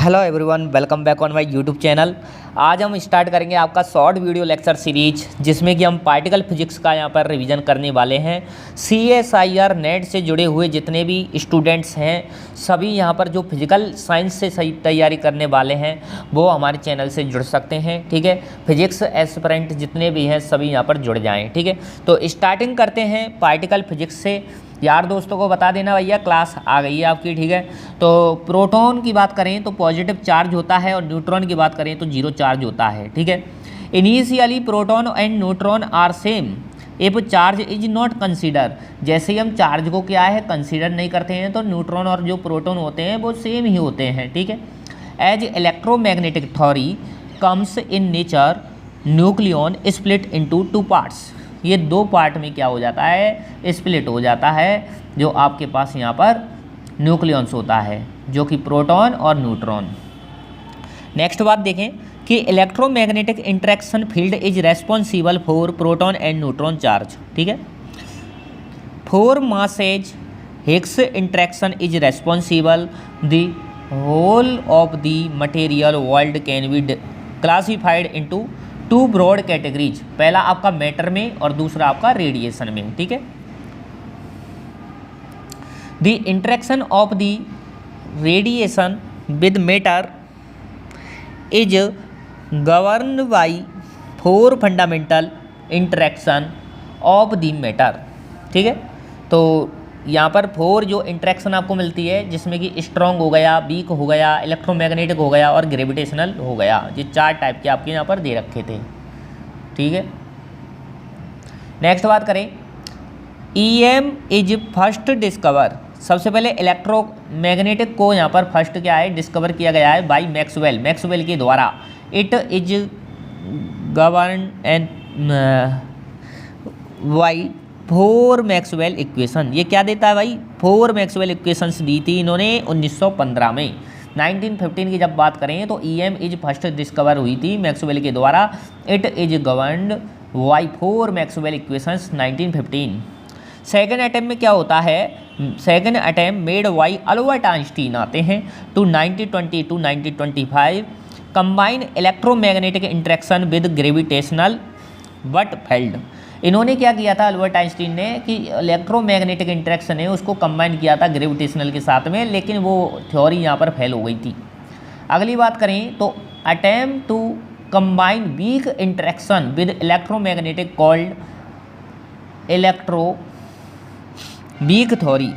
Hello everyone, welcome back on my YouTube channel. आज हम start करेंगे आपका शॉर्ट वीडियो लेक्चर सीरीज, जिसमें कि हम पार्टिकल फिजिक्स का यहाँ पर रिवीजन करने वाले हैं। CSIR नेट से जुड़े हुए जितने भी स्टूडेंट्स हैं, सभी यहाँ पर जो फिजिकल साइंस से सही तैयारी करने वाले हैं वो हमारे चैनल से जुड़ सकते हैं। ठीक है, फिजिक्स एस्पिरेंट जितने भी हैं सभी यहाँ पर जुड़ जाएँ। ठीक है, तो स्टार्टिंग करते हैं पार्टिकल फिजिक्स से। यार दोस्तों को बता देना भैया, क्लास आ गई है आपकी। ठीक है, तो प्रोटॉन की बात करें तो पॉजिटिव चार्ज होता है और न्यूट्रॉन की बात करें तो जीरो चार्ज होता है। ठीक है, initially proton and neutron are same if charge is not consider. जैसे ही हम चार्ज को क्या है कंसीडर नहीं करते हैं तो न्यूट्रॉन और जो प्रोटॉन होते हैं वो सेम ही होते हैं। ठीक है, as electromagnetic theory comes in nature, nucleon split into two parts. ये दो पार्ट में क्या हो जाता है, स्प्लिट हो जाता है। जो आपके पास यहाँ पर न्यूक्लियंस होता है जो कि प्रोटॉन और न्यूट्रॉन। नेक्स्ट बात देखें कि electromagnetic interaction field is responsible for proton and neutron charge. ठीक है, for masses Higgs interaction is responsible the whole of the material world can be classified into two broad categories. पहला आपका matter में और दूसरा आपका रेडिएशन में। ठीक है, the interaction of the radiation with matter is govern by four fundamental interaction of the matter. ठीक है, तो यहाँ पर फोर जो इंटरेक्शन आपको मिलती है, जिसमें कि स्ट्रॉन्ग हो गया, वीक हो गया, इलेक्ट्रोमैग्नेटिक हो गया और ग्रेविटेशनल हो गया। ये चार टाइप के आपके यहाँ पर दे रखे थे। ठीक है, नेक्स्ट बात करें, EM इज फर्स्ट डिस्कवर। सबसे पहले इलेक्ट्रोमैग्नेटिक को यहाँ पर फर्स्ट क्या है डिस्कवर किया गया है बाई मैक्सवेल के द्वारा। It is govern and by four Maxwell equation. ये क्या देता है भाई, फोर मैक्सवेल इक्वेशंस दी थी इन्होंने 1915 में। 1915 की जब बात करें तो EM इज फर्स्ट डिस्कवर हुई थी मैक्सवेल के द्वारा। It is governed by four Maxwell equations 1915। Second attempt में क्या होता है, second attempt made by Albert Einstein आते हैं to 1920 to 1925। Combine electromagnetic interaction with gravitational but failed. इन्होंने क्या किया था अल्बर्ट आइंस्टीन ने कि इलेक्ट्रोमैग्नेटिक इंटरेक्शन है उसको कंबाइन किया था ग्रेविटेशनल के साथ में, लेकिन वो थ्योरी यहाँ पर फेल हो गई थी। अगली बात करें तो attempt to combine weak interaction with electromagnetic called electroweak theory.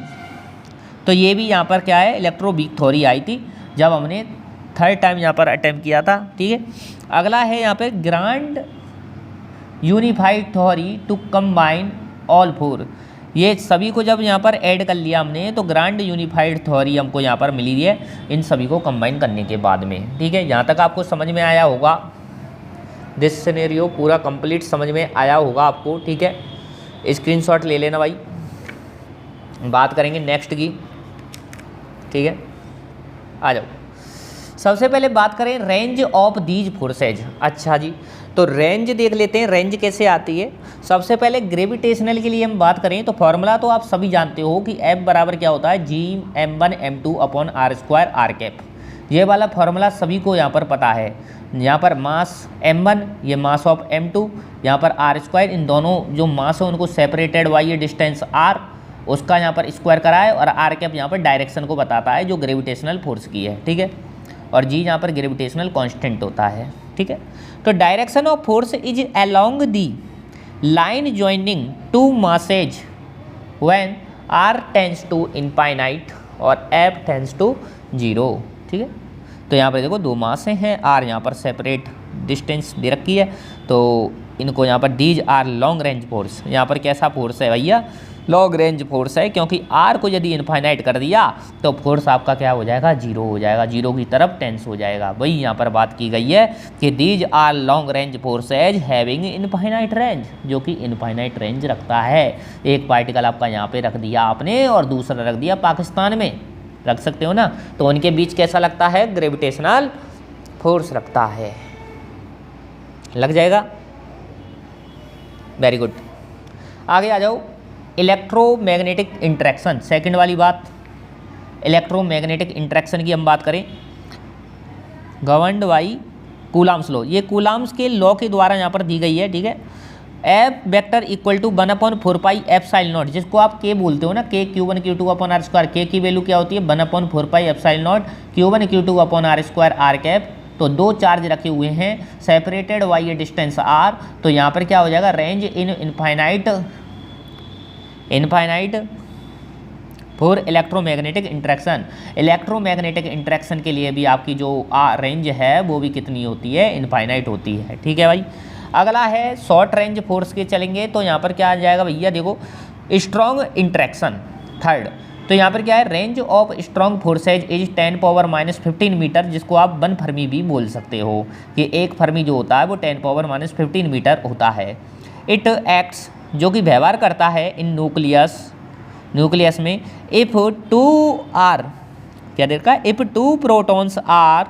तो ये भी यहाँ पर क्या है, इलेक्ट्रो वीक थ्योरी आई थी जब हमने थर्ड टाइम यहाँ पर अटेम्प्ट किया था। ठीक है, अगला है यहाँ पर grand unified theory to combine all four. ये सभी को जब यहाँ पर ऐड कर लिया हमने तो ग्रांड यूनिफाइड थ्योरी हमको यहाँ पर मिली है इन सभी को कंबाइन करने के बाद में। ठीक है, यहाँ तक आपको समझ में आया होगा, दिस सिनेरियो पूरा कंप्लीट समझ में आया होगा आपको। ठीक है, स्क्रीनशॉट ले लेना भाई। बात करेंगे नेक्स्ट की। ठीक है, आ जाओ। सबसे पहले बात करें रेंज ऑफ दीज फोर्सेज। अच्छा जी, तो रेंज देख लेते हैं, रेंज कैसे आती है। सबसे पहले ग्रेविटेशनल के लिए हम बात करें तो फॉर्मूला तो आप सभी जानते हो कि F बराबर क्या होता है, Gm1m2 upon r² r cap. ये वाला फॉर्मूला सभी को यहाँ पर पता है। यहाँ पर मास m1, ये मास ऑफ m2, यहाँ पर r², इन दोनों जो मास है उनको सेपरेटेड बाई ये डिस्टेंस r, उसका यहाँ पर स्क्वायर कराए, और r कैप यहाँ पर डायरेक्शन को बताता है जो ग्रेविटेशनल फोर्स की है। ठीक है, और G यहाँ पर ग्रेविटेशनल कांस्टेंट होता है। ठीक है, तो direction of force is along the line joining two masses when R tends to infinite और F टेंड्स टू 0। ठीक है, तो यहाँ पर देखो दो मासे हैं, R यहाँ पर सेपरेट डिस्टेंस दे रखी है, तो इनको यहाँ पर these are long range force. यहाँ पर कैसा फोर्स है भैया, लॉन्ग रेंज फोर्स है, क्योंकि R को यदि इनफाइनाइट कर दिया तो फोर्स आपका क्या हो जाएगा, जीरो हो जाएगा, जीरो की तरफ टेंस हो जाएगा। वही यहाँ पर बात की गई है कि these are long range forces having infinite range, जो कि इनफाइनाइट रेंज रखता है। एक पार्टिकल आपका यहाँ पे रख दिया आपने और दूसरा रख दिया पाकिस्तान में, रख सकते हो ना, तो उनके बीच कैसा लगता है, ग्रेविटेशनल फोर्स रखता है। लग जाएगा, वेरी गुड। आगे आ जाओ, इलेक्ट्रोमैग्नेटिक इंटरेक्शन, सेकंड वाली बात, इलेक्ट्रोमैग्नेटिक इंटरेक्शन की हम बात करें गवर्नड बाई कूलाम्स लॉ, ये कूलाम्स के लॉ के द्वारा यहाँ पर दी गई है, ठीक है। F vector equal to 1/4 epsilon naught, जिसको आप के बोलते हो ना, के Q1 Q2 upon R square, के की वैल्यू क्या होती है 1/4 epsilon naught Q1 Q2 upon R square R cap. तो दो चार्ज रखे हुए हैं separated by a distance R, तो यहाँ पर क्या हो जाएगा range in infinite for electromagnetic interaction. Electromagnetic interaction के लिए भी आपकी जो रेंज है वो भी कितनी होती है, इनफाइनाइट होती है, ठीक है भाई। अगला है शॉर्ट रेंज फोर्स के चलेंगे, तो यहाँ पर क्या आ जाएगा भैया, देखो स्ट्रॉन्ग इंट्रैक्शन थर्ड। तो यहाँ पर क्या है, range of strong forces is 10⁻⁻15 metre, जिसको आप 1 फर्मी भी बोल सकते हो कि 1 फर्मी जो होता है वो 10⁻⁻15 मीटर होता है। इट एक्ट्स, जो कि व्यवहार करता है इन न्यूक्लियस में, इफ 2 आर क्या देखा, if 2 protons are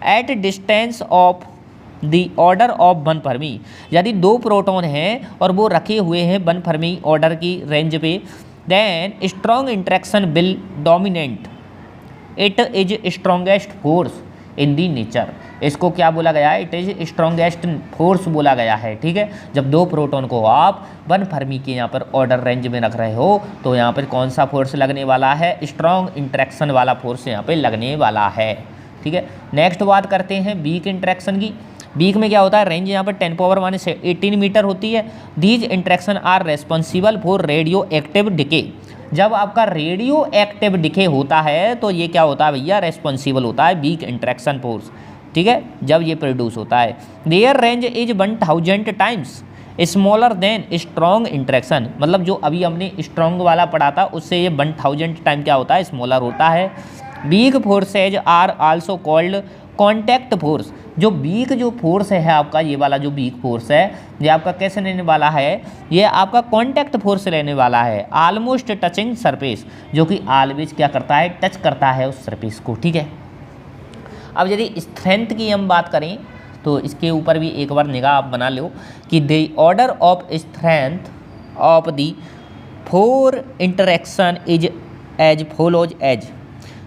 at distance of the order of 1 fermi, यदि 2 प्रोटॉन हैं और वो रखे हुए हैं 1 फर्मी ऑर्डर की रेंज पे, then strong interaction will dominate, it is strongest force in the nature. इसको क्या बोला गया है, इट इज स्ट्रॉन्गेस्ट फोर्स बोला गया है, ठीक है। जब 2 प्रोटॉन को आप 1 फर्मी के यहाँ पर ऑर्डर रेंज में रख रहे हो, तो यहाँ पर कौन सा फोर्स लगने वाला है, स्ट्रॉन्ग इंट्रैक्शन वाला फोर्स यहाँ पे लगने वाला है, ठीक है। नेक्स्ट बात करते हैं वीक इंट्रैक्शन की। वीक में क्या होता है, रेंज यहाँ पर 10⁻18 मीटर होती है। These interaction are responsible for radioactive decay. जब आपका रेडियो एक्टिव डिके होता है तो ये क्या होता है भैया, रेस्पॉन्सिबल होता है वीक इंट्रैक्शन फोर्स, ठीक है, जब ये प्रोड्यूस होता है। Their range is 1000 times smaller than strong interaction, मतलब जो अभी हमने स्ट्रॉन्ग वाला पढ़ा था उससे ये 1000 टाइम क्या होता है, स्मॉलर होता है। Weak forces are also called contact force. जो वीक जो फोर्स है आपका, ये वाला जो वीक फोर्स है, ये आपका कैसे लेने वाला है, ये आपका कॉन्टैक्ट फोर्स लेने वाला है। ऑलमोस्ट टचिंग सरफेस, जो कि ऑलवेज क्या करता है, टच करता है उस सरफेस को, ठीक है। अब यदि स्ट्रेंथ की हम बात करें तो इसके ऊपर भी एक बार निगाह आप बना लो कि the order of strength of the 4 interaction is as follows as.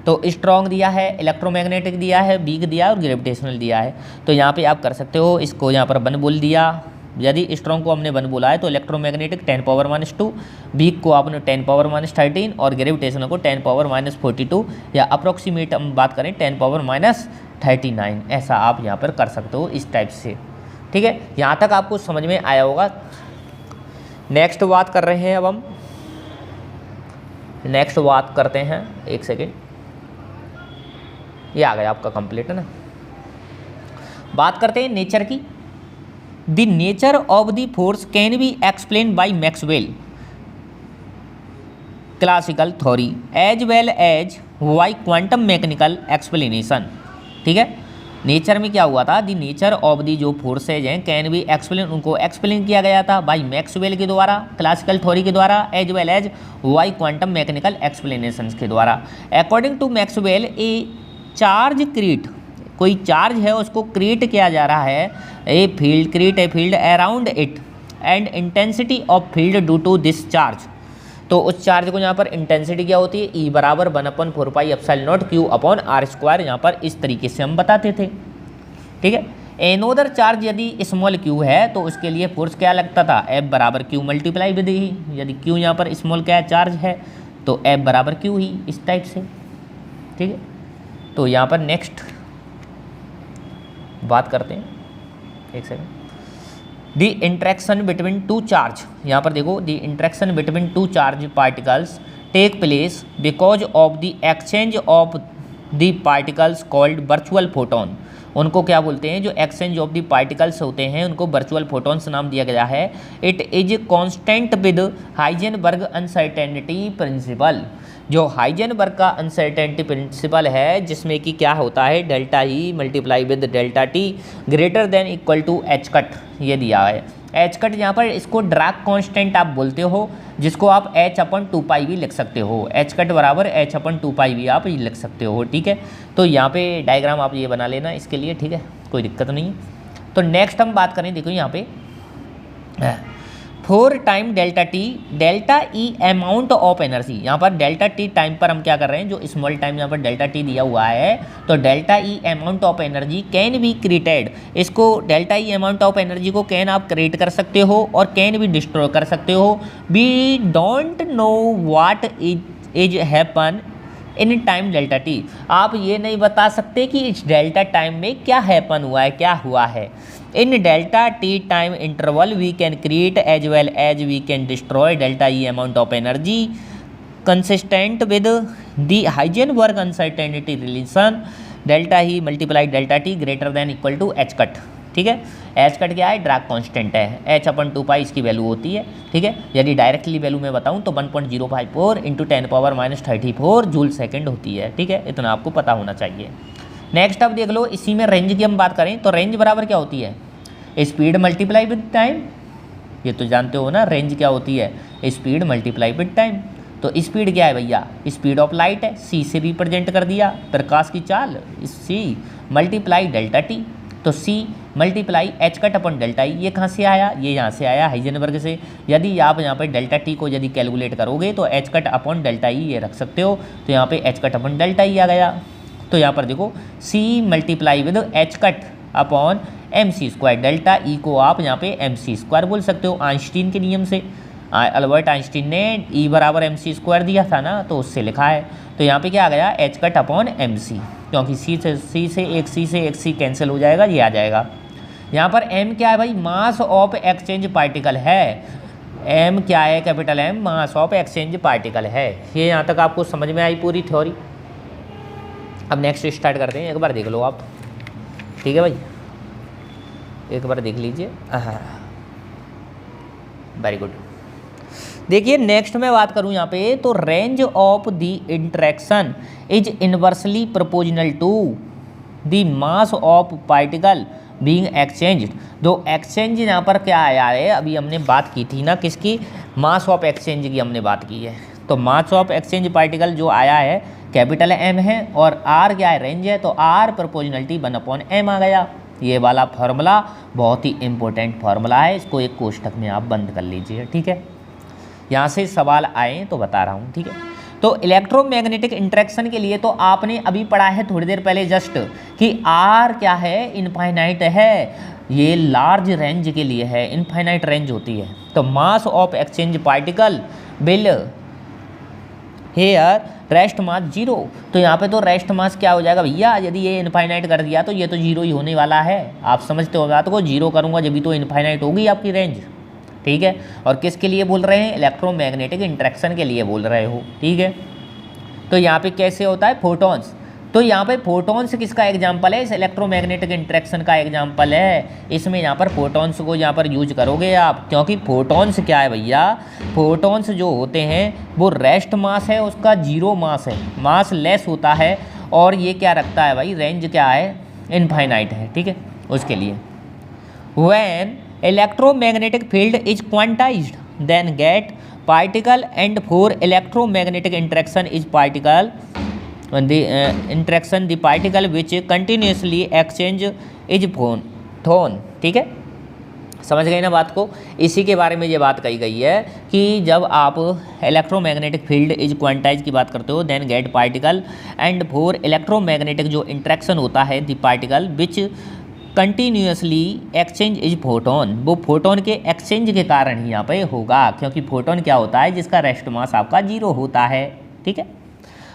तो स्ट्रॉन्ग दिया है, इलेक्ट्रोमैग्नेटिक दिया है, वीक दिया है और ग्रेविटेशनल दिया है। तो यहाँ पे आप कर सकते हो, इसको यहाँ पर 1 बोल दिया, यदि स्ट्रॉन्ग को हमने 1 बोला है तो इलेक्ट्रोमैग्नेटिक 10⁻⁻2, वीक को आपने 10⁻⁻13 और ग्रेविटेशनल को 10⁻⁻42, या अप्रोक्सीमेट हम बात करें 10⁻⁻39, ऐसा आप यहाँ पर कर सकते हो इस टाइप से, ठीक है। यहाँ तक आपको समझ में आया होगा। नेक्स्ट बात कर रहे हैं, अब हम नेक्स्ट बात करते हैं, एक सेकेंड, ये आ गया आपका कंप्लीट है ना। बात करते हैं नेचर की। The nature of the force can be explain by Maxwell classical theory as well as by quantum mechanical explanation, ठीक है। नेचर में क्या हुआ था, द नेचर ऑफ दी जो फोर्सेज हैं कैन बी एक्सप्लेन, उनको एक्सप्लेन किया गया था बाय मैक्सवेल के द्वारा, क्लासिकल थ्योरी के द्वारा, as well as by quantum mechanical explanation के द्वारा। According to Maxwell, a charge create, कोई चार्ज है उसको क्रिएट किया जा रहा है, a field create a field around it and intensity of field due to this charge. तो उस चार्ज को यहाँ पर इंटेंसिटी क्या होती है, ई बराबर 1/4 epsilon naught Q upon R square, यहाँ पर इस तरीके से हम बताते थे, ठीक है। एनोदर चार्ज यदि स्मॉल q है तो उसके लिए फोर्स क्या लगता था, F बराबर Q मल्टीप्लाई विद ही, यदि Q यहाँ पर स्मॉल क्या है, चार्ज है, तो F बराबर Q ही, इस टाइप से, ठीक है। तो यहाँ पर नेक्स्ट बात करते हैं, एक second. The interaction between 2 charge, यहाँ पर देखो, the interaction between 2 charge particles take place because of the exchange of the particles called virtual photon. उनको क्या बोलते हैं, जो एक्सचेंज ऑफ द पार्टिकल्स होते हैं उनको वर्चुअल फोटोन्स नाम दिया गया है। It is constant with Heisenberg uncertainty principle. जो हाइजेनबर्ग का अनसर्टेनिटी प्रिंसिपल है, जिसमें कि क्या होता है, delta E multiply with delta T greater than equal to H cut, ये दिया है। एच कट यहाँ पर इसको ड्रैग कांस्टेंट आप बोलते हो, जिसको आप h/2π भी लिख सकते हो, एच कट बराबर h/2π भी आप लिख सकते हो, ठीक है। तो यहाँ पे डायग्राम आप ये बना लेना इसके लिए, ठीक है, कोई दिक्कत नहीं है। तो नेक्स्ट हम बात करें, देखो यहाँ पे 4 time delta T delta E amount of energy. यहाँ पर डेल्टा टी टाइम पर हम क्या कर रहे हैं, जो स्मॉल टाइम यहाँ पर डेल्टा टी दिया हुआ है, तो delta E amount of energy can be created. इसको delta E amount of energy को कैन आप क्रिएट कर सकते हो और कैन भी डिस्ट्रॉय कर सकते हो। We don't know what is happen in time delta T. आप ये नहीं बता सकते कि इस डेल्टा टाइम में क्या हैपन हुआ है, क्या हुआ है। In delta T time interval we can create as well as we can destroy delta E amount of energy consistent with the Heisenberg uncertainty relation delta E multiply delta T greater than equal to H cut. ठीक है, H cut क्या है, drag constant है, h/2 इसकी value होती है। ठीक है, यदि डायरेक्टली वैल्यू में बताऊं तो 1.054 × 10⁻⁻34 जूल सेकंड होती है। ठीक है, इतना आपको पता होना चाहिए। नेक्स्ट अब देख लो, इसी में रेंज की हम बात करें तो रेंज बराबर क्या होती है, स्पीड मल्टीप्लाई विद टाइम। ये तो जानते हो ना, रेंज क्या होती है, स्पीड मल्टीप्लाई विद टाइम। तो स्पीड क्या है भैया, स्पीड ऑफ लाइट है, c से रिप्रेजेंट कर दिया, प्रकाश की चाल c मल्टीप्लाई डेल्टा टी, तो c मल्टीप्लाई एच कट अपन डेल्टा ई। ये कहाँ से आया, ये यहाँ से आया हाइजेनबर्ग से। यदि आप यहाँ पे डेल्टा टी को यदि कैलकुलेट करोगे तो H cut upon delta E ये रख सकते हो, तो यहाँ पे H cut upon delta E आ गया। तो यहाँ पर देखो c multiply with H cut upon M C square, delta E को आप यहाँ पे एम सी स्क्वायर बोल सकते हो आइंस्टीन के नियम से। अल्बर्ट आइंस्टीन ने E बराबर एम सी स्क्वायर दिया था ना, तो उससे लिखा है। तो यहाँ पे क्या आ गया, H cut upon M C, क्योंकि C से एक C कैंसिल हो जाएगा, ये आ जाएगा। यहाँ पर m क्या है भाई, मास ऑफ एक्सचेंज पार्टिकल है। m क्या है, capital M mass of exchange particle है। ये यहाँ तक आपको समझ में आई पूरी थ्योरी। अब नेक्स्ट स्टार्ट करते हैं, एक बार देख लो आप। ठीक है भाई, एक बार देख लीजिए। Very good. देखिए नेक्स्ट मैं बात करूं यहाँ पे, तो range of the interaction is inversely proportional to the mass of particle being exchanged. दो एक्सचेंज यहाँ पर क्या आया है, अभी हमने बात की थी ना किसकी, मास ऑफ एक्सचेंज की हमने बात की है। तो मास ऑफ एक्सचेंज पार्टिकल जो आया है कैपिटल M है, और R क्या है, रेंज है, तो R प्रोपोर्शनलिटी 1/m आ गया। ये वाला फार्मूला बहुत ही इंपॉर्टेंट फार्मूला है, इसको एक कोष्टक में आप बंद कर लीजिए। ठीक है, यहाँ से सवाल आए तो बता रहा हूँ। ठीक है, तो इलेक्ट्रोमैग्नेटिक इंटरेक्शन के लिए तो आपने अभी पढ़ा है थोड़ी देर पहले जस्ट कि R क्या है, इनफाइनाइट है। ये लार्ज रेंज के लिए है, इनफाइनाइट रेंज होती है। तो mass of exchange particle will hair rest mass 0। तो यहाँ पे तो रेस्ट मास क्या हो जाएगा भैया, यदि ये इनफाइनाइट कर दिया तो ये तो 0 ही होने वाला है। आप समझते हो बात को, 0 करूँगा जब भी तो इनफाइनाइट होगी आपकी रेंज। ठीक है, और किसके लिए बोल रहे हैं, इलेक्ट्रोमैग्नेटिक इंटरेक्शन के लिए बोल रहे हो। ठीक है, तो यहाँ पे कैसे होता है, फोटॉन्स। तो यहाँ पे फोटॉन्स किसका एग्जाम्पल है, इस इलेक्ट्रोमैग्नेटिक इंटरेक्शन का एग्जाम्पल है। इसमें यहाँ पर फोटॉन्स को यहाँ पर यूज करोगे आप, क्योंकि फोटॉन्स क्या है भैया, फोटॉन्स जो होते हैं वो रेस्ट मास है उसका 0 मास है, मास लेस होता है, और ये क्या रखता है भाई, रेंज क्या है, इनफाइनाइट है। ठीक है, उसके लिए when electromagnetic field is quantized then get particle and for electromagnetic interaction is particle the interaction the particle which continuously exchange is phone। ठीक है, समझ गए ना बात को। इसी के बारे में ये बात कही गई है कि जब आप इलेक्ट्रोमैग्नेटिक फील्ड इज क्वांटाइज की बात करते हो then gate particle and for electromagnetic जो इंटरेक्शन होता है the particle which continuously exchange is photon, वो फोटोन के एक्सचेंज के कारण ही यहाँ पे होगा, क्योंकि फोटोन क्या होता है, जिसका रेस्ट मास आपका 0 होता है। ठीक है,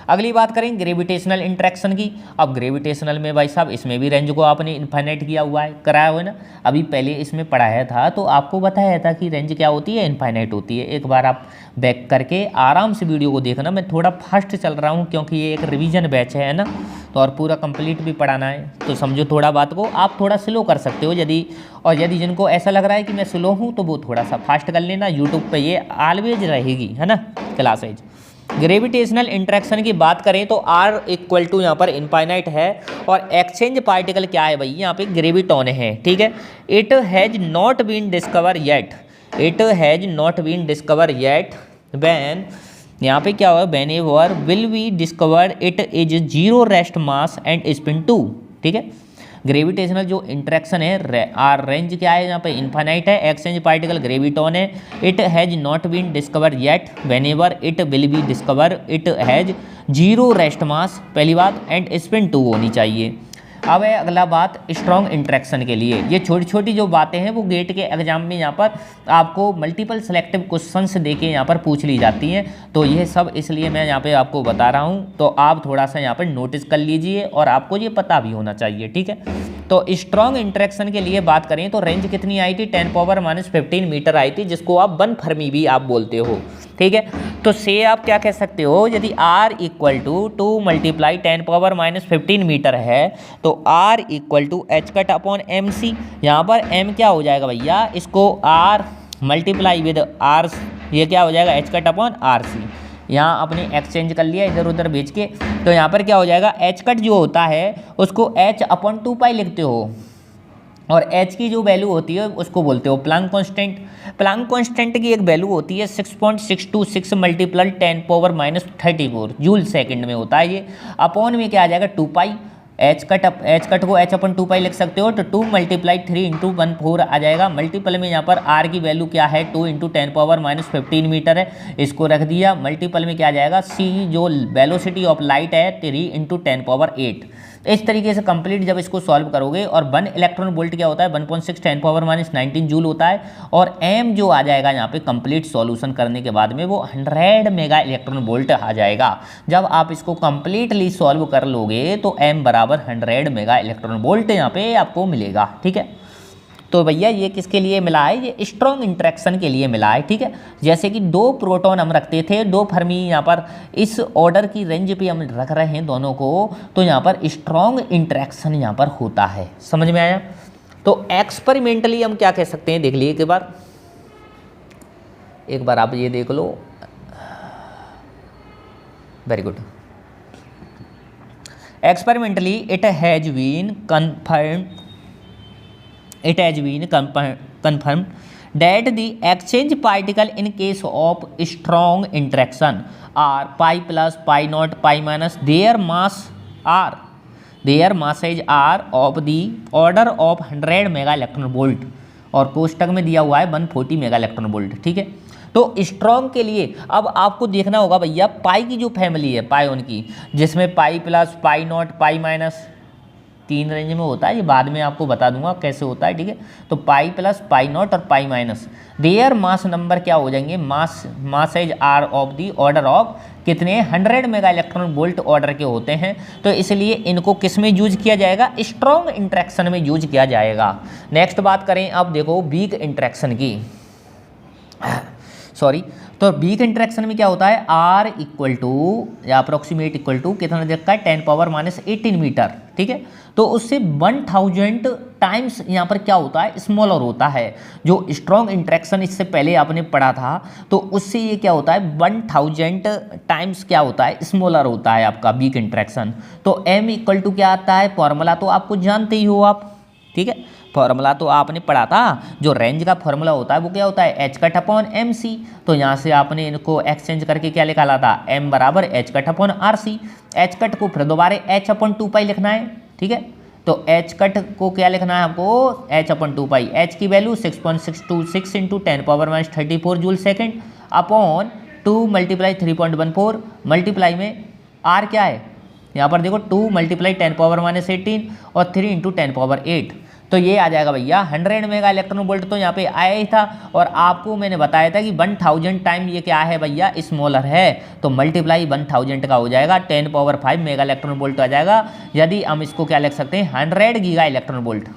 अगली बात करें ग्रेविटेशनल इंटरेक्शन की। अब ग्रेविटेशनल में भाई साहब इसमें भी रेंज को आपने इनफाइनाइट किया हुआ है, कराया हुआ है ना, अभी पहले इसमें पढ़ाया था तो आपको बताया था कि रेंज क्या होती है, इनफाइनाइट होती है। एक बार आप बैक करके आराम से वीडियो को देखना, मैं थोड़ा फास्ट चल रहा हूँ क्योंकि ये एक रिवीजन बैच है ना, तो और पूरा कंप्लीट भी पढ़ाना है, तो समझो थोड़ा बात को आप थोड़ा स्लो कर सकते हो यदि, और यदि जिनको ऐसा लग रहा है कि मैं स्लो हूँ तो वो थोड़ा सा फास्ट कर लेना, यूट्यूब पे ये ऑलवेज रहेगी है ना क्लासेज। ग्रेविटेशनल इंटरेक्शन की बात करें तो R इक्वल टू यहाँ पर इनफाइनाइट है, और एक्सचेंज पार्टिकल क्या है भाई, यहाँ पे ग्रेविटॉन है। ठीक है, it has not been discover yet, it has not been discover yet when, यहाँ पे क्या हुआ, whenever will be discovered it is 0 rest mass and spin 2। ठीक है, ग्रेविटेशनल जो इंटरेक्शन है आर रेंज क्या है यहाँ पे इन्फाइनाइट है, एक्सचेंज पार्टिकल ग्रेविटॉन है, it has not been discover yet, whenever it will be discover it has zero rest mass, पहली बात, एंड स्पिन 2 होनी चाहिए। अब है अगला बात स्ट्रॉन्ग इंटरेक्शन के लिए, ये छोटी छोटी जो बातें हैं वो गेट के एग्जाम में यहाँ पर आपको मल्टीपल सेलेक्टिव क्वेश्चंस देके यहाँ पर पूछ ली जाती हैं, तो ये सब इसलिए मैं यहाँ पे आपको बता रहा हूँ, तो आप थोड़ा सा यहाँ पर नोटिस कर लीजिए और आपको ये पता भी होना चाहिए, ठीक है। तो स्ट्रॉन्ग इंटरेक्शन के लिए बात करें तो रेंज कितनी आई थी, 10⁻⁻15 मीटर आई थी, जिसको आप 1 फर्मी भी आप बोलते हो, ठीक है। तो से आप क्या कह सकते हो, यदि R इक्वल टू 2 × 10⁻⁻15 मीटर है तो R equal to H cut upon M C, यहाँ पर m क्या हो जाएगा भैया, इसको R मल्टीप्लाई विद R, ये क्या हो जाएगा H cut upon R C, यहाँ अपने एक्सचेंज कर लिया इधर उधर भेज के, तो यहाँ पर क्या हो जाएगा एच कट जो होता है उसको h/2π लिखते हो, और h की जो वैल्यू होती है उसको बोलते हो प्लांक कांस्टेंट। प्लांक कांस्टेंट की एक वैल्यू होती है 6.626 × 10⁻34 जूल सेकंड में होता है ये, अपॉन में क्या आ जाएगा 2π, एच कट को h/2π लिख सकते हो, तो 2 × 3 × 14 आ जाएगा, मल्टीपल में यहाँ पर r की वैल्यू क्या है 2 × 10⁻⁻15 मीटर है, इसको रख दिया, मल्टीपल में क्या आ जाएगा c जो वेलोसिटी ऑफ लाइट है 3 × 10⁸। इस तरीके से कंप्लीट जब इसको सॉल्व करोगे, और 1 इलेक्ट्रॉन वोल्ट क्या होता है 1.6 10⁻⁻19 जूल होता है, और m जो आ जाएगा यहाँ पे कंप्लीट सॉल्यूशन करने के बाद में वो 100 मेगा इलेक्ट्रॉन वोल्ट आ जाएगा। जब आप इसको कंप्लीटली सॉल्व कर लोगे तो m बराबर 100 मेगा इलेक्ट्रॉन वोल्ट यहाँ पे आपको मिलेगा, ठीक है। तो भैया ये किसके लिए मिला है, ये स्ट्रॉन्ग इंटरेक्शन के लिए मिला है, ठीक है। जैसे कि 2 प्रोटॉन हम रखते थे, 2 फर्मी यहाँ पर इस ऑर्डर की रेंज पे हम रख रहे हैं दोनों को, तो यहाँ पर स्ट्रॉन्ग इंटरेक्शन यहाँ पर होता है, समझ में आया। तो एक्सपेरिमेंटली हम क्या कह सकते हैं, देख लिए एक बार आप ये देख लो, very good. Experimentally it has been confirmed that the exchange particle in case of strong interaction are pi plus pi naught pi minus their masses are of the order of 100 mega electron volt, और कोष्टक में दिया हुआ है 140 mega electron volt, ठीक है। तो strong के लिए अब आपको देखना होगा भैया पाई की जो फैमिली है पायोन की, जिसमें pi plus pi not pi minus 3 range में होता है, ये बाद में आपको बता दूंगा कैसे होता है, ठीक है। तो पाई प्लस पाई नॉट और pi minus, their mass number क्या हो जाएंगे, masses are of the order of कितने 100 मेगा इलेक्ट्रॉन वोल्ट ऑर्डर के होते हैं, तो इसलिए इनको किस में यूज किया जाएगा, स्ट्रॉन्ग इंटरेक्शन में यूज किया जाएगा। नेक्स्ट बात करें अब देखो वीक इंटरेक्शन की, सॉरी, तो वीक इंटरेक्शन में क्या होता है, R इक्वल टू या अप्रोक्सीमेट इक्वल टू कितना देखा है 10⁻18 मीटर, ठीक है। तो उससे 1000 टाइम्स यहाँ पर क्या होता है स्मॉलर होता है, जो स्ट्रॉन्ग इंटरेक्शन इससे पहले आपने पढ़ा था, तो उससे ये क्या होता है 1000 टाइम्स क्या होता है स्मॉलर होता है आपका वीक इंटरेक्शन। तो m इक्वल टू क्या आता है, फॉर्मूला तो आपको जानते ही हो आप, ठीक है, फॉर्मूला तो आपने पढ़ा था, जो रेंज का फॉर्मूला होता है वो क्या होता है H cut upon M C, तो यहाँ से आपने इनको एक्सचेंज करके क्या निकाला था m बराबर H cut upon R C, H cut को फिर दोबारा h/2π लिखना है, ठीक है। तो एच कट को क्या लिखना है आपको h/2π, एच की value 6.626 × 10⁻34 joule second upon 2 × 3.14 multiply में r क्या है यहाँ पर देखो 2 × 10⁻18 और 3 × 10⁸, तो ये आ जाएगा भैया 100 मेगा इलेक्ट्रॉन वोल्ट, तो यहाँ पे आया ही था, और आपको मैंने बताया था कि 1000 टाइम ये क्या है भैया स्मॉलर है, तो मल्टीप्लाई 1000 का हो जाएगा 10⁵ मेगा इलेक्ट्रॉन वोल्ट आ जाएगा। यदि हम इसको क्या लिख सकते हैं 100 गीगा इलेक्ट्रॉन वोल्ट,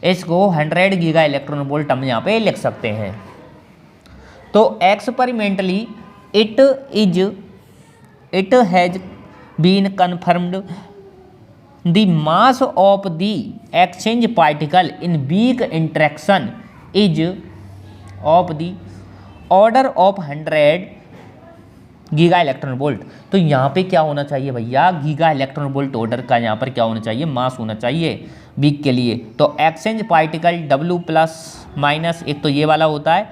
इसको 100 गीगा इलेक्ट्रॉन वोल्ट हम यहाँ पे लिख सकते हैं। तो experimentally it has been confirmed the mass of the exchange particle in weak interaction is of the order of 100 giga electron volt. तो यहाँ पे क्या होना चाहिए भैया गीगा इलेक्ट्रॉन वोल्ट ऑर्डर का यहाँ पर क्या होना चाहिए मास होना चाहिए वीक के लिए। तो exchange particle W plus minus एक तो ये वाला होता है,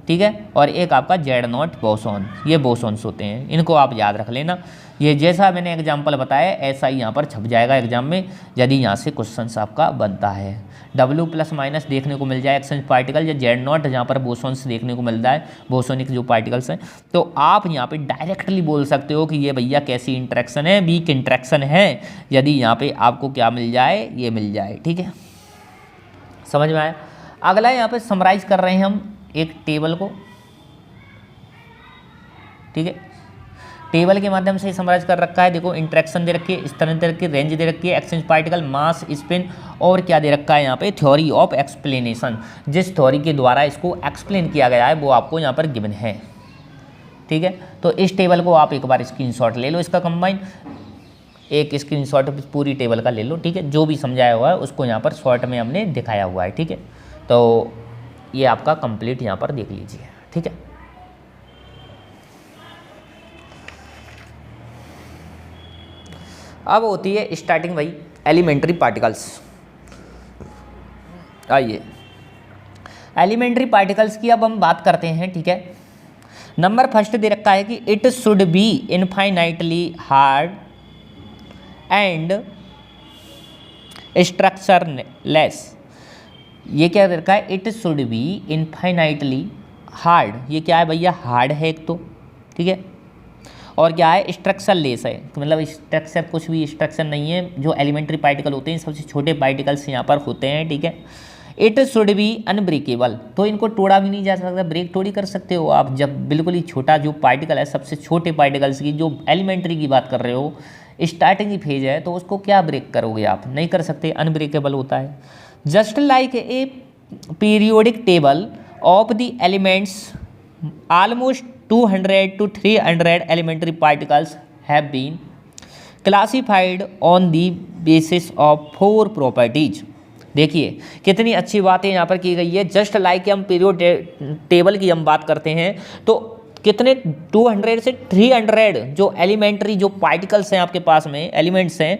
ठीक है, और एक आपका Z0 बोसॉन, ये बोसॉन्स होते हैं, इनको आप याद रख लेना। ये जैसा मैंने एग्जाम्पल बताया ऐसा ही यहाँ पर छप जाएगा एग्जाम में, यदि यहाँ से क्वेश्चन आपका बनता है। W+- देखने को मिल जाए एक्सचेंज पार्टिकल, या Z0 जहाँ पर बोसॉन्स देखने को मिलता है, बोसोनिक जो पार्टिकल्स हैं। तो आप यहाँ पे डायरेक्टली बोल सकते हो कि ये भैया कैसी इंटरेक्शन है, वीक इंटरेक्शन है, यदि यहाँ पे आपको क्या मिल जाए, ये मिल जाए। ठीक है, समझ में आया। अगला यहाँ पे समराइज कर रहे हैं हम एक टेबल को, ठीक है, टेबल के माध्यम से समराइज कर रखा है। देखो इंटरेक्शन दे रखी है, स्थानांतरण दे रखी है, रेंज दे रखी है, एक्सचेंज पार्टिकल, मास, स्पिन, और क्या दे रखा है यहाँ पे, थ्योरी ऑफ एक्सप्लेनेशन, जिस थ्योरी के द्वारा इसको एक्सप्लेन किया गया है वो आपको यहाँ पर गिवन है। ठीक है, तो इस टेबल को आप एक बार स्क्रीनशॉट ले लो, इसका कंबाइन एक स्क्रीनशॉट पूरी टेबल का ले लो। ठीक है, जो भी समझाया हुआ है उसको यहाँ पर शॉर्ट में हमने दिखाया हुआ है। ठीक है, तो ये आपका कंप्लीट यहाँ पर देख लीजिए। ठीक है, अब होती है स्टार्टिंग भाई एलिमेंट्री पार्टिकल्स। आइए एलिमेंट्री पार्टिकल्स की अब हम बात करते हैं। ठीक है, नंबर फर्स्ट दे रखा है कि it should be infinitely hard and structureless. ये क्या दे रखा है, it should be infinitely hard, ये क्या है भैया, हार्ड है एक तो। ठीक है, और क्या है, स्ट्रक्चर लेस है, तो मतलब स्ट्रक्चर कुछ भी स्ट्रक्चर नहीं है। जो एलिमेंट्री पार्टिकल होते हैं सबसे छोटे पार्टिकल्स यहाँ पर होते हैं। ठीक है, इट शुड बी अनब्रेकेबल, तो इनको तोड़ा भी नहीं जा सकता, ब्रेक थोड़ी कर सकते हो आप। जब बिल्कुल ही छोटा जो पार्टिकल है, सबसे छोटे पार्टिकल्स की जो एलिमेंट्री की बात कर रहे हो, स्टार्टिंग की फेज है, तो उसको क्या ब्रेक करोगे आप, नहीं कर सकते, अनब्रेकेबल होता है। Just like a periodic table of the elements almost 200 to 300 elementary particles have been classified on the basis of 4 properties। देखिए कितनी अच्छी बातें यहाँ पर की गई है। जस्ट लाइक हम पीरियड टेबल की हम बात करते हैं तो कितने 200 से 300 जो एलिमेंट्री जो पार्टिकल्स हैं आपके पास में, एलिमेंट्स हैं,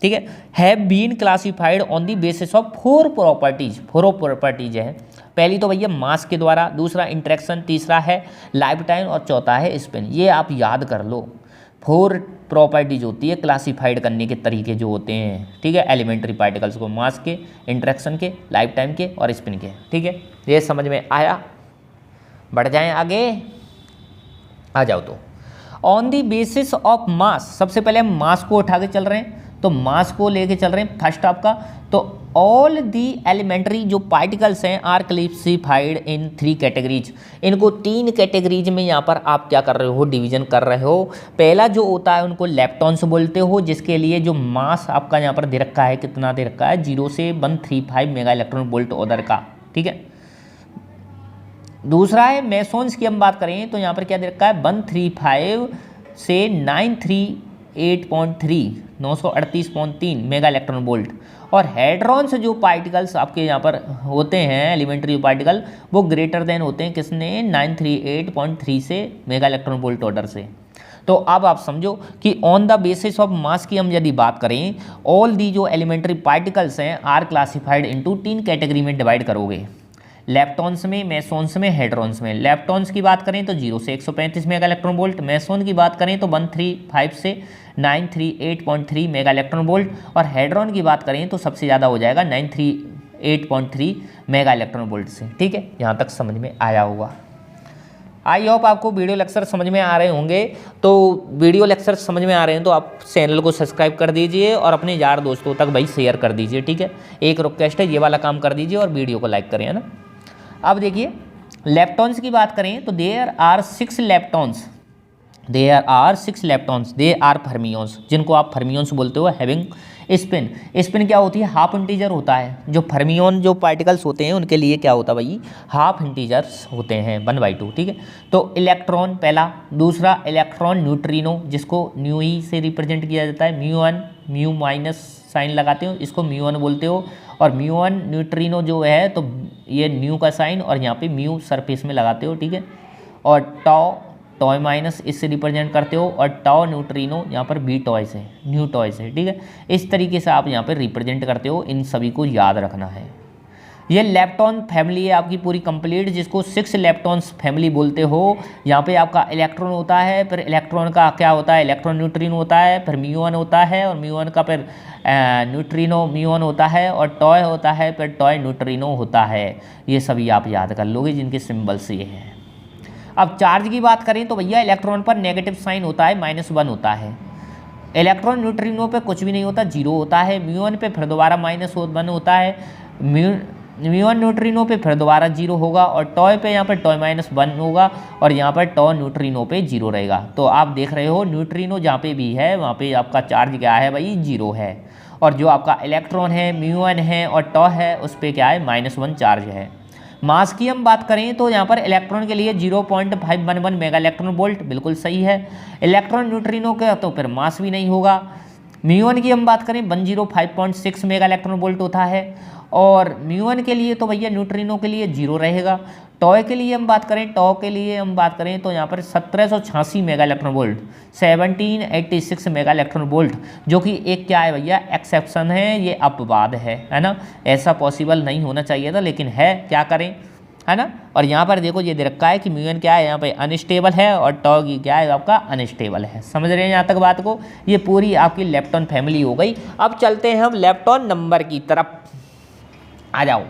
ठीक है, have been classified on the basis of 4 properties. 4 properties है। पहली तो भैया मास के द्वारा, दूसरा इंटरेक्शन, तीसरा है लाइफ टाइम, और चौथा है स्पिन। ये आप याद कर लो। 4 प्रॉपर्टीज होती है क्लासिफाइड करने के तरीके जो होते हैं। ठीक है, एलिमेंट्री पार्टिकल्स को, मास के, इंटरेक्शन के, लाइफ टाइम के और स्पिन के। ठीक है, ये समझ में आया। बढ़ जाएं आगे, आ जाओ। तो on the basis of mass, सबसे पहले हम मास को उठा के चल रहे हैं, तो मास को लेके चल रहे हैं फर्स्ट आपका। तो ऑल दी एलिमेंट्री जो पार्टिकल्स हैं आर क्लासिफाइड इन 3 कैटेगरीज। इनको 3 कैटेगरीज में यहाँ पर आप क्या कर रहे हो, डिवीजन कर रहे हो। पहला जो होता है उनको लेप्टॉन्स बोलते हो, जिसके लिए जो मास आपका यहाँ पर दे रखा है, कितना दे रखा है, 0 से 135 मेगा इलेक्ट्रॉन वोल्ट ऑर्डर का। ठीक है, दूसरा है मेसोन्स की हम बात करें तो यहाँ पर क्या दे रखा है, 135 से 938.3 938.3 मेगा इलेक्ट्रॉन वोल्ट। और हेड्रॉन्स जो पार्टिकल्स आपके यहाँ पर होते हैं, एलिमेंट्री पार्टिकल, वो ग्रेटर देन होते हैं किसने, 938.3 से मेगा इलेक्ट्रॉन वोल्ट ऑर्डर से। तो अब आप समझो कि on the basis of mass की हम यदि बात करें, ऑल दी जो एलिमेंट्री पार्टिकल्स हैं आर क्लासिफाइड इनटू 3 कैटेगरी में डिवाइड करोगे, लेप्टॉन्स में, मेसोन्स में, हेड्रॉन्स में। लेप्टॉन्स की बात करें तो 0 से 135 मेगा इलेक्ट्रॉन वोल्ट, मेसोन की बात करें तो 135 से 938.3 मेगा इलेक्ट्रॉन वोल्ट, और हेड्रॉन की बात करें तो सबसे ज़्यादा हो जाएगा 938.3 मेगा इलेक्ट्रॉन वोल्ट से। ठीक है, यहाँ तक समझ में आया होगा। आई होप आपको वीडियो लेक्चर समझ में आ रहे होंगे। तो वीडियो लेक्चर समझ में आ रहे हैं तो आप चैनल को सब्सक्राइब कर दीजिए और अपने यार दोस्तों तक भाई शेयर कर दीजिए। ठीक है, एक रिक्वेस्ट है, ये वाला काम कर दीजिए और वीडियो को लाइक करें, है ना। अब देखिए लेप्टॉन्स की बात करें तो there are 6 leptons, there are 6 leptons, they are fermions, जिनको आप फर्मियंस बोलते हो, हैविंग स्पिन। स्पिन क्या होती है, हाफ इंटीजर होता है। जो फर्मियन जो पार्टिकल्स होते हैं उनके लिए क्या होता है भाई, हाफ इंटीजर्स होते हैं, 1/2। ठीक है, तो इलेक्ट्रॉन पहला, दूसरा इलेक्ट्रॉन न्यूट्रिनो, जिसको न्यू ई से रिप्रेजेंट किया जाता है, μ1 म्यू माइनस साइन लगाते हो, इसको μ1 बोलते हो। और μ1 न्यूट्रिनो जो है तो ये न्यू का साइन और यहाँ पे म्यू सरफेस में लगाते हो। ठीक है, और टॉय माइनस इससे रिप्रेजेंट करते हो, और टाउ न्यूट्रिनो यहाँ पर बी टॉय से, न्यू टॉय से। ठीक है, इस तरीके से आप यहाँ पर रिप्रेजेंट करते हो। इन सभी को याद रखना है। ये लेप्टॉन फैमिली है आपकी पूरी कंप्लीट, जिसको 6 लेप्टॉन्स फैमिली बोलते हो। यहाँ पे आपका इलेक्ट्रॉन होता है, फिर इलेक्ट्रॉन का क्या होता है, इलेक्ट्रॉन न्यूट्रिनो होता है, फिर म्यूऑन होता है, और म्यूऑन का फिर न्यूट्रिनो म्यूऑन होता है, और टॉय होता है, फिर टॉय न्यूट्रिनो होता है। ये सभी आप याद कर लोगे जिनके सिम्बल्स ये हैं। अब चार्ज की बात करें तो भैया इलेक्ट्रॉन पर नेगेटिव साइन होता है, -1 होता है। इलेक्ट्रॉन न्यूट्रिनो पे कुछ भी नहीं होता, 0 होता है। म्यूऑन पे फिर दोबारा -1 होता है, म्यूऑन न्यूट्रिनो पे फिर दोबारा 0 होगा, और टॉय पे यहाँ पर टॉय -1 होगा, और यहाँ पर टॉय न्यूट्रिनो पे 0 रहेगा। तो आप देख रहे हो न्यूट्रिनो जहाँ पे भी है वहाँ पे आपका चार्ज क्या है भाई, 0 है। और जो आपका इलेक्ट्रॉन है, म्यूऑन है और टॉय है, उस पर क्या है, -1 चार्ज है। मास की हम बात करें तो यहाँ पर इलेक्ट्रॉन के लिए 0.511 मेगा इलेक्ट्रॉन वोल्ट बिल्कुल सही है। इलेक्ट्रॉन न्यूट्रिनो का तो फिर मास भी नहीं होगा। म्यूऑन की हम बात करें 105.6 मेगा इलेक्ट्रॉन वोल्ट होता है, और म्यूऑन के लिए तो भैया न्यूट्रिनो के लिए 0 रहेगा। टॉय के लिए हम बात करें, तो यहाँ पर 1786 mega electron volt, 1786 mega electron volt, जो कि एक क्या है भैया, एक्सेप्शन है, ये अपवाद है ना। ऐसा पॉसिबल नहीं होना चाहिए था, लेकिन है, क्या करें, है ना। और यहाँ पर देखो ये दे रखा है कि म्यूऑन क्या है, यहाँ पे अनस्टेबल है, और टॉय की क्या है आपका, अनस्टेबल है। समझ रहे हैं यहाँ तक बात को। ये पूरी आपकी लेप्टॉन फैमिली हो गई। अब चलते हैं हम लेप्टॉन नंबर की तरफ, आ जाओ।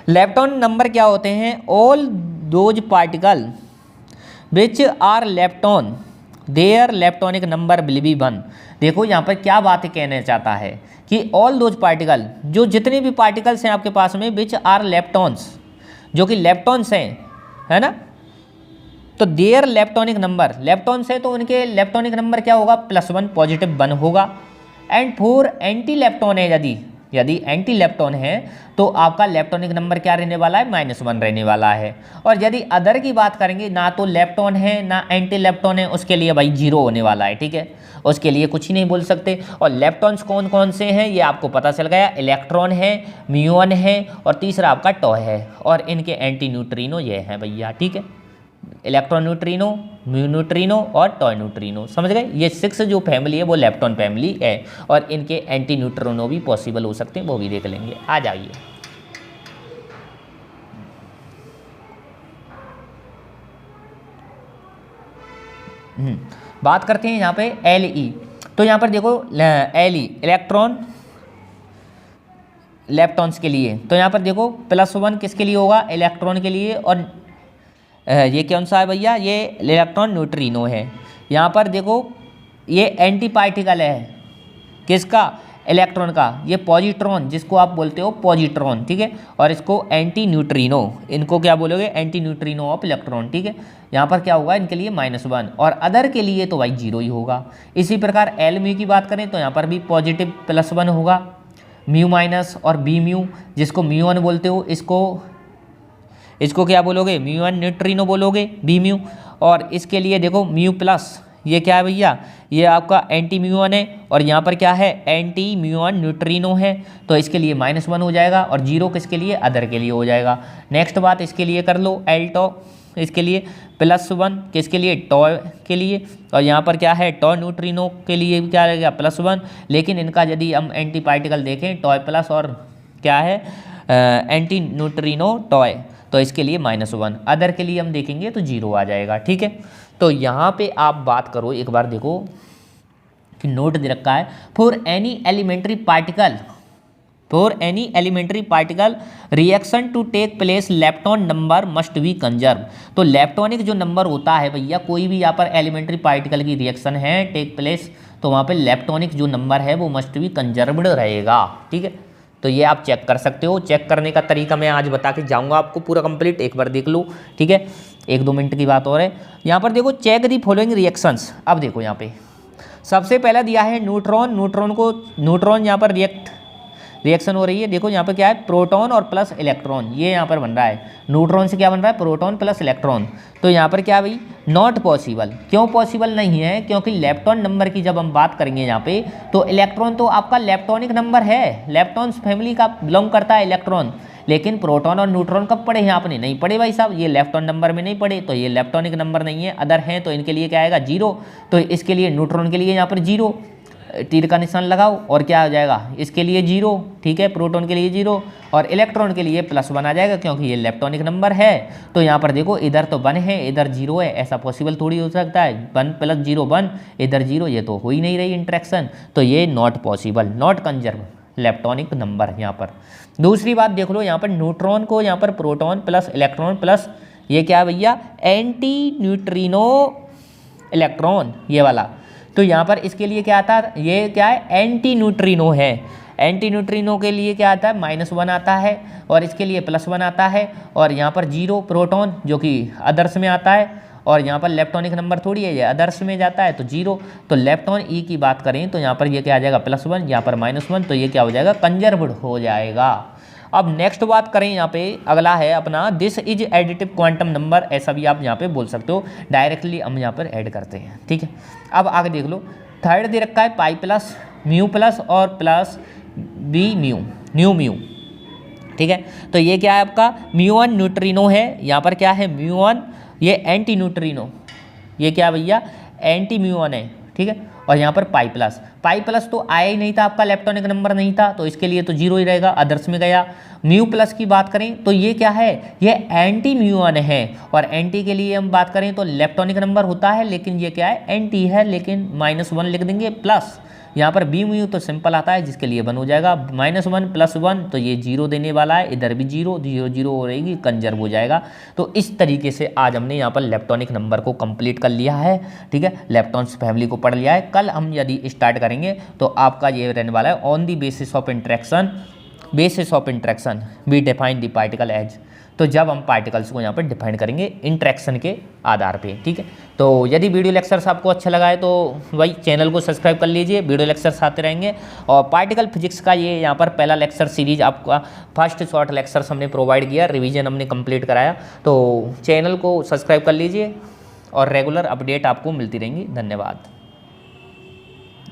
लेप्टॉन नंबर क्या होते हैं, all those particle which are lepton their leptonic number will be 1। देखो यहाँ पर क्या बात कहना चाहता है कि ऑल दोज पार्टिकल, जो जितने भी पार्टिकल्स हैं आपके पास में, विच आर लेप्टॉन्स, जो कि लेप्टॉन्स हैं, है ना, तो देयर लेप्टॉनिक नंबर, लेप्टॉन्स है तो उनके लेप्टॉनिक नंबर क्या होगा, +1 पॉजिटिव 1 होगा। एंड फोर एंटी लेप्टॉन है, यदि एंटी लेप्टॉन है तो आपका लेप्टॉनिक नंबर क्या रहने वाला है, -1 रहने वाला है। और यदि अदर की बात करेंगे, ना तो लेप्टॉन है ना एंटी लेप्टॉन है, उसके लिए भाई 0 होने वाला है, ठीक है, उसके लिए कुछ ही नहीं बोल सकते। और लेप्टॉन्स कौन कौन से हैं ये आपको पता चल गया, इलेक्ट्रॉन है, म्यूऑन है, और तीसरा आपका टॉय है, और इनके एंटी न्यूट्रिनो ये हैं भैया, ठीक है, इलेक्ट्रॉन न्यूट्रिनो, म्यू न्यूट्रिनो और टॉय न्यूट्रिनो। समझ गए, ये 6 जो फैमिली है वो लेप्टॉन फैमिली है, और इनके एंटी न्यूट्रिनो भी पॉसिबल हो सकते हैं, वो भी देख लेंगे। आ जाइए, बात करते हैं यहाँ पे Li। तो यहाँ पर देखो Li इलेक्ट्रॉन लेप्टॉन्स के लिए, तो यहाँ पर देखो +1 किसके लिए होगा, इलेक्ट्रॉन के लिए, और ये कौन सा है भैया, ये इलेक्ट्रॉन न्यूट्रिनो है। यहाँ पर देखो ये एंटी पार्टिकल है, किसका, इलेक्ट्रॉन का, ये पॉजिट्रॉन जिसको आप बोलते हो पॉजिट्रॉन, ठीक है, और इसको एंटी न्यूट्रिनो, इनको क्या बोलोगे, एंटी न्यूट्रिनो ऑफ इलेक्ट्रॉन, ठीक है। यहाँ पर क्या होगा, इनके लिए -1, और अदर के लिए तो भाई 0 ही होगा। इसी प्रकार एल म्यू की बात करें तो यहाँ पर भी पॉजिटिव +1 होगा, म्यू माइनस, और बी म्यू जिसको म्यूऑन बोलते हो, इसको क्या बोलोगे, म्यूऑन न्यूट्रिनो बोलोगे, बी म्यू। और इसके लिए देखो म्यू प्लस, ये क्या है भैया, ये आपका एंटी म्यूऑन है, और यहाँ पर क्या है, एंटी म्यूऑन न्यूट्रिनो है, तो इसके लिए -1 हो जाएगा, और 0 किसके लिए, अदर के लिए हो जाएगा। नेक्स्ट बात इसके लिए कर लो, एल टॉ, इसके लिए +1 किसके लिए, टॉय के लिए, और यहाँ पर क्या है, टॉय न्यूट्रिनो के लिए क्या रहेगा, +1। लेकिन इनका यदि हम एंटी पार्टिकल देखें, टॉय प्लस और क्या है, एंटी न्यूट्रिनो टॉय, तो इसके लिए -1, अदर के लिए हम देखेंगे तो 0 आ जाएगा, ठीक है। तो यहाँ पे आप बात करो, एक बार देखो कि नोट दे रखा है, for any elementary particle reaction to take place lepton number must be conserve. तो लेप्टॉनिक जो नंबर होता है भैया, कोई भी यहाँ पर एलिमेंट्री पार्टिकल की रिएक्शन है टेक प्लेस, तो वहाँ पे लेप्टॉनिक जो नंबर है वो मस्ट बी कंजर्व्ड रहेगा, ठीक है। तो ये आप चेक कर सकते हो, चेक करने का तरीका मैं आज बता के जाऊंगा आपको पूरा कंप्लीट, एक बार देख लो, ठीक है, 1-2 मिनट की बात और है। यहाँ पर देखो चेक दी फॉलोइंग रिएक्शंस। अब देखो यहाँ पे सबसे पहला दिया है न्यूट्रॉन यहाँ पर रिएक्शन हो रही है। देखो यहाँ पर क्या है, प्रोटॉन और प्लस इलेक्ट्रॉन, ये यहाँ पर बन रहा है, न्यूट्रॉन से क्या बन रहा है, प्रोटॉन प्लस इलेक्ट्रॉन। तो यहाँ पर क्या भाई, नॉट पॉसिबल। क्यों पॉसिबल नहीं है, क्योंकि लेप्टॉन नंबर की जब हम बात करेंगे यहाँ पे, तो इलेक्ट्रॉन तो आपका लेप्टॉनिक नंबर है, लेप्टॉन्स फैमिली का बिलोंग करता है इलेक्ट्रॉन, लेकिन प्रोटॉन और न्यूट्रॉन कब पढ़े हैं आपने, नहीं पढ़े भाई साहब, ये लेप्टॉन नंबर में नहीं पढ़े, तो ये लेप्टॉनिक नंबर नहीं है, अदर हैं तो इनके लिए क्या आएगा, 0। तो इसके लिए न्यूट्रॉन के लिए यहाँ पर 0, तीर का निशान लगाओ और क्या हो जाएगा, इसके लिए 0, ठीक है, प्रोटॉन के लिए 0 और इलेक्ट्रॉन के लिए +1 आ जाएगा क्योंकि ये इलेक्ट्रॉनिक नंबर है। तो यहाँ पर देखो इधर तो 1 है, इधर 0 है, ऐसा पॉसिबल थोड़ी हो सकता है, 1 + 0 1, इधर 0, ये तो हो ही नहीं रही इंट्रैक्शन, तो ये not possible, not conserve electronic number. यहाँ पर दूसरी बात देख लो, यहाँ पर न्यूट्रॉन को यहाँ पर प्रोटॉन प्लस इलेक्ट्रॉन प्लस ये क्या है भैया, एंटी न्यूट्रिनो इलेक्ट्रॉन, ये वाला। तो यहाँ पर इसके लिए क्या आता है, ये क्या है, एंटी न्यूट्रिनो है। एंटी न्यूट्रिनो के लिए क्या आता है, -1 आता है और इसके लिए +1 आता है और यहाँ पर 0 प्रोटॉन जो कि आदर्श में आता है और यहाँ पर इलेक्ट्रॉनिक नंबर थोड़ी है, ये आदर्श में जाता है तो 0। तो इलेक्ट्रॉन ई की बात करें तो यहाँ पर ये क्या आ जाएगा, +1, यहाँ पर -1, तो ये क्या हो जाएगा, कंजर्व्ड हो जाएगा। अब नेक्स्ट बात करें, यहाँ पे अगला है अपना this is additive quantum number, ऐसा भी आप यहाँ पे बोल सकते हो, डायरेक्टली हम यहाँ पर ऐड करते हैं, ठीक है। अब आगे देख लो, थर्ड दे रखा है पाई प्लस म्यू प्लस और plus B mu, nu mu, ठीक है। तो ये क्या है आपका म्यू1 न्यूट्रिनो है, यहाँ पर क्या है म्यू1, ये एंटी न्यूट्रिनो, ये क्या भैया एंटी म्यू1 है, ठीक है। और यहाँ पर पाई प्लस तो आया ही नहीं था, आपका इलेक्ट्रॉनिक नंबर नहीं था, तो इसके लिए तो 0 ही रहेगा, आदर्श में गया। म्यू प्लस की बात करें तो ये क्या है, ये एंटी म्यू1 है और एंटी के लिए हम बात करें तो इलेक्ट्रॉनिक नंबर होता है, लेकिन ये क्या है, एंटी है, लेकिन -1 लिख देंगे प्लस यहाँ पर बी म्यू तो सिंपल आता है जिसके लिए 1 हो जाएगा, -1 + 1 तो ये 0 देने वाला है, इधर भी 0 0 0 हो रहेगी, कंजर्व हो जाएगा। तो इस तरीके से आज हमने यहाँ पर इलेक्ट्रॉनिक नंबर को कंप्लीट कर लिया है, ठीक है, इलेक्ट्रॉन्स फैमिली को पढ़ लिया है। कल हम यदि स्टार्ट करेंगे तो आपका ये रहने वाला है on the basis of interaction we define the particle as. तो जब हम पार्टिकल्स को यहाँ पर डिफाइन करेंगे इंट्रैक्शन के आधार पे, ठीक है। तो यदि वीडियो लेक्चर्स आपको अच्छा लगा है तो भाई चैनल को सब्सक्राइब कर लीजिए, वीडियो लेक्चर्स आते रहेंगे। और पार्टिकल फिजिक्स का ये यहाँ पर पहला लेक्चर सीरीज आपका फर्स्ट शॉर्ट लेक्चर्स हमने प्रोवाइड किया, रिवीजन हमने कंप्लीट कराया, तो चैनल को सब्सक्राइब कर लीजिए और रेगुलर अपडेट आपको मिलती रहेंगी। धन्यवाद।